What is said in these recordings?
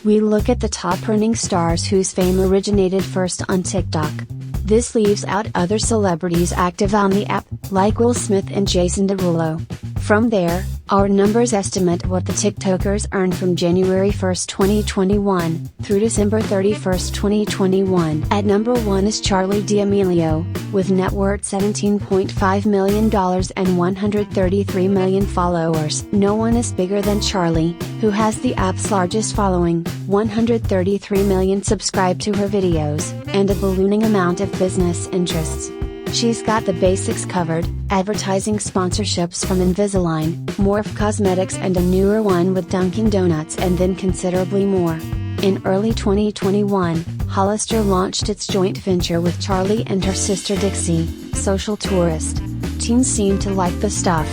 we look at the top earning stars whose fame originated first on TikTok. This leaves out other celebrities active on the app, like Will Smith and Jason Derulo. From there, our numbers estimate what the TikTokers earned from January 1, 2021, through December 31, 2021. At number 1 is Charli D'Amelio, with net worth $17.5 million and 133 million followers. No one is bigger than Charli, who has the app's largest following, 133 million subscribe to her videos, and a ballooning amount of business interests. She's got the basics covered: advertising sponsorships from Invisalign, Morphe Cosmetics and a newer one with Dunkin' Donuts, and then considerably more. In early 2021, Hollister launched its joint venture with Charli and her sister Dixie, Social Tourist. Teens seem to like the stuff.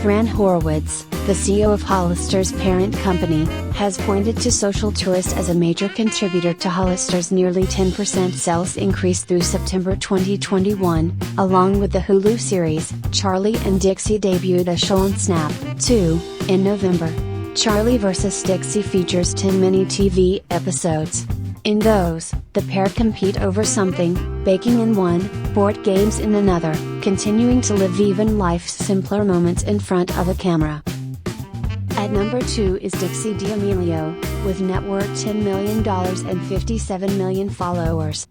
Fran Horowitz, the CEO of Hollister's parent company, has pointed to Social Tourist as a major contributor to Hollister's nearly 10% sales increase through September 2021. Along with the Hulu series, Charli and Dixie debuted a show on Snap, too, in November. Charli vs. Dixie features 10 mini TV episodes. In those, the pair compete over something, baking in one, board games in another, continuing to live even life's simpler moments in front of a camera. At number 2 is Dixie D'Amelio, with net worth $10 million and 57 million followers.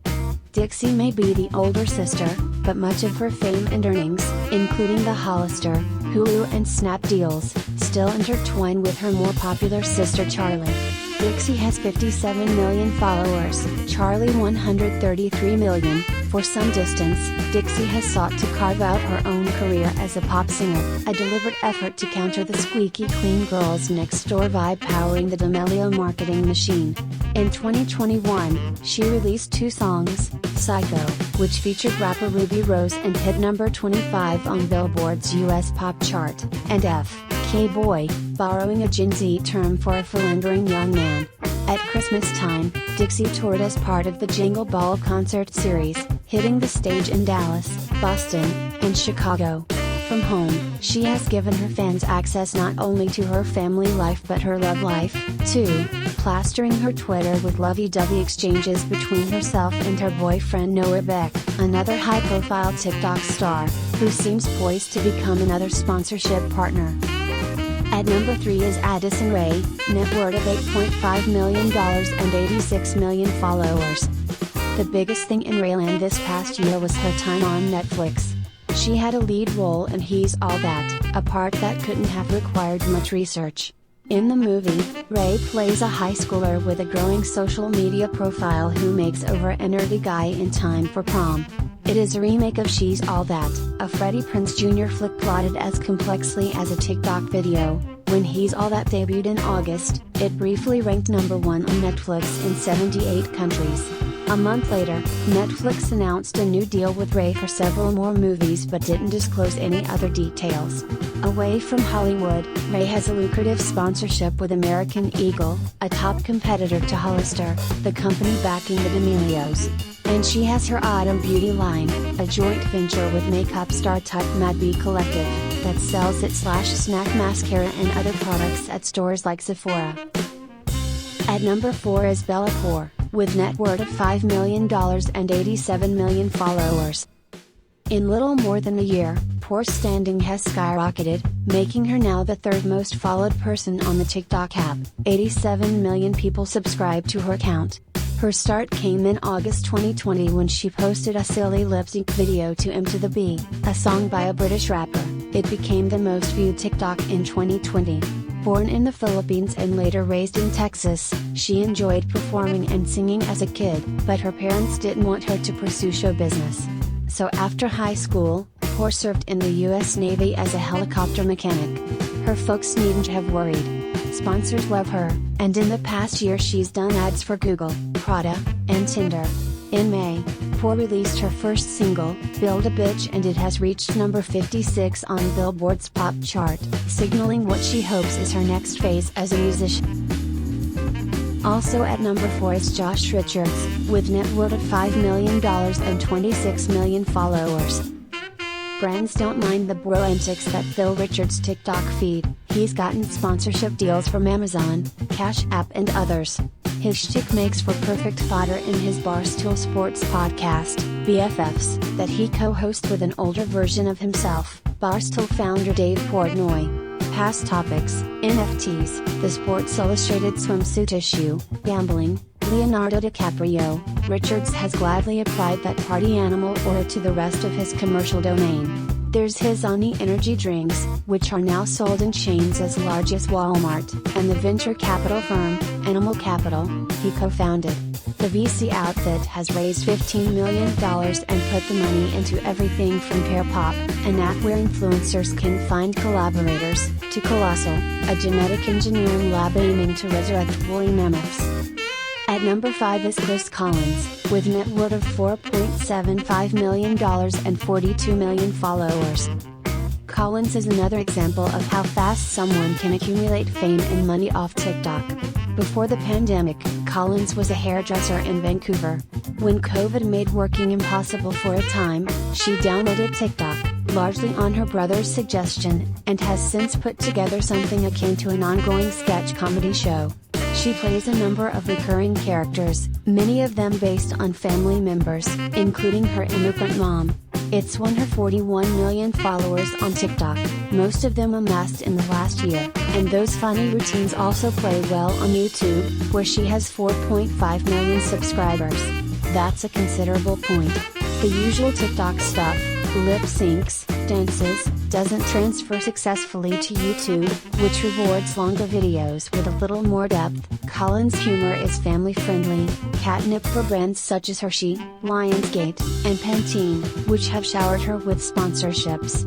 Dixie may be the older sister, but much of her fame and earnings, including the Hollister, Hulu and Snap deals, still intertwine with her more popular sister Charli. Dixie has 57 million followers, Charli 133 million. For some distance, Dixie has sought to carve out her own career as a pop singer, a deliberate effort to counter the squeaky clean girls next door vibe powering the D'Amelio marketing machine. In 2021, she released 2 songs, Psycho, which featured rapper Ruby Rose and hit number 25 on Billboard's US pop chart, and F.K. borrowing a Gen Z term for a philandering young man. At Christmas time, Dixie toured as part of the Jingle Ball concert series, hitting the stage in Dallas, Boston, and Chicago. From home, she has given her fans access not only to her family life but her love life, too, plastering her Twitter with lovey-dovey exchanges between herself and her boyfriend Noah Beck, another high-profile TikTok star, who seems poised to become another sponsorship partner. At number 3 is Addison Rae, net worth of $8.5 million and 86 million followers. The biggest thing in Rayland this past year was her time on Netflix. She had a lead role in He's All That, a part that couldn't have required much research. In the movie, Rae plays a high schooler with a growing social media profile who makes over an early guy in time for prom. It is a remake of She's All That, a Freddie Prinze Jr. flick plotted as complexly as a TikTok video. When He's All That debuted in August, it briefly ranked number 1 on Netflix in 78 countries. A month later, Netflix announced a new deal with Rae for several more movies but didn't disclose any other details. Away from Hollywood, Rae has a lucrative sponsorship with American Eagle, a top competitor to Hollister, the company backing the D'Amelios. And she has her Autumn Beauty line, a joint venture with makeup startup Mad Bee Collective, that sells it /snack mascara and other products at stores like Sephora. At number 4 is Bella Poor, with net worth of $5 million and 87 million followers. In little more than a year, Pour's standing has skyrocketed, making her now the 3rd most followed person on the TikTok app. 87 million people subscribe to her account. Her start came in August 2020 when she posted a silly lip-sync video to Into the Bee, a song by a British rapper. It became the most viewed TikTok in 2020. Born in the Philippines and later raised in Texas, she enjoyed performing and singing as a kid, but her parents didn't want her to pursue show business. So after high school, Pour served in the US Navy as a helicopter mechanic. Her folks needn't have worried. Sponsors love her, and in the past year she's done ads for Google, Prada, and Tinder. In May, Pour released her first single, Build a Bitch, and it has reached number 56 on Billboard's pop chart, signaling what she hopes is her next phase as a musician. Also at number 4 is Josh Richards, with net worth of $5 million and 26 million followers. Brands don't mind the bro antics that fill Richards' TikTok feed. He's gotten sponsorship deals from Amazon, Cash App and others. His shtick makes for perfect fodder in his Barstool Sports podcast, BFFs, that he co-hosts with an older version of himself, Barstool founder Dave Portnoy. Past topics: NFTs, the Sports Illustrated swimsuit issue, gambling, Leonardo DiCaprio. Richards has gladly applied that party animal aura to the rest of his commercial domain. There's his Oni energy drinks, which are now sold in chains as large as Walmart, and the venture capital firm, Animal Capital, he co-founded. The VC outfit has raised $15 million and put the money into everything from Pear Pop, an app where influencers can find collaborators, to Colossal, a genetic engineering lab aiming to resurrect woolly mammoths. At number 5 is Chris Collins, with net worth of $4.75 million and 42 million followers. Collins is another example of how fast someone can accumulate fame and money off TikTok. Before the pandemic, Collins was a hairdresser in Vancouver. When COVID made working impossible for a time, she downloaded TikTok, largely on her brother's suggestion, and has since put together something akin to an ongoing sketch comedy show. She plays a number of recurring characters, many of them based on family members, including her immigrant mom. It's won her 41 million followers on TikTok, most of them amassed in the last year, and those funny routines also play well on YouTube, where she has 4.5 million subscribers. That's a considerable point. The usual TikTok stuff, lip syncs, dances, doesn't transfer successfully to YouTube, which rewards longer videos with a little more depth. Collins' humor is family-friendly, catnip for brands such as Hershey, Lionsgate, and Pantene, which have showered her with sponsorships.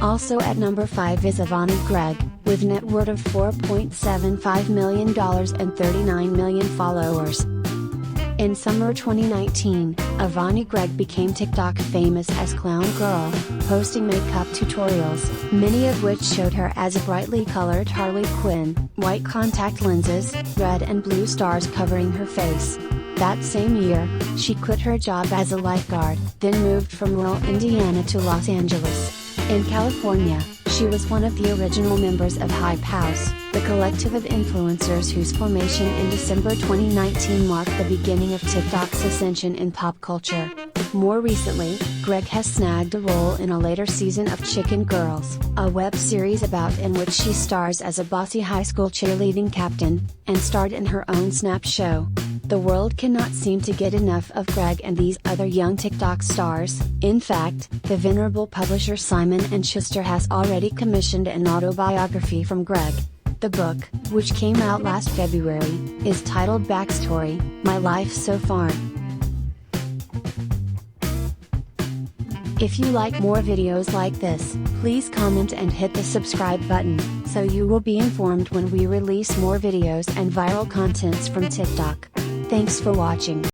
Also at number 5 is Avani Gregg, with net worth of $4.75 million and 39 million followers. In summer 2019, Avani Gregg became TikTok famous as Clown Girl, posting makeup tutorials, many of which showed her as a brightly colored Harley Quinn, white contact lenses, red and blue stars covering her face. That same year, she quit her job as a lifeguard, then moved from rural Indiana to Los Angeles. In California, she was one of the original members of Hype House, the collective of influencers whose formation in December 2019 marked the beginning of TikTok's ascension in pop culture. More recently, Gregg has snagged a role in a later season of Chicken Girls, a web series in which she stars as a bossy high school cheerleading captain, and starred in her own Snap show. The world cannot seem to get enough of Gregg and these other young TikTok stars. In fact, the venerable publisher Simon & Schuster has already commissioned an autobiography from Gregg. The book, which came out last February, is titled Backstory: My Life So Far. If you like more videos like this, please comment and hit the subscribe button, so you will be informed when we release more videos and viral contents from TikTok. Thanks for watching.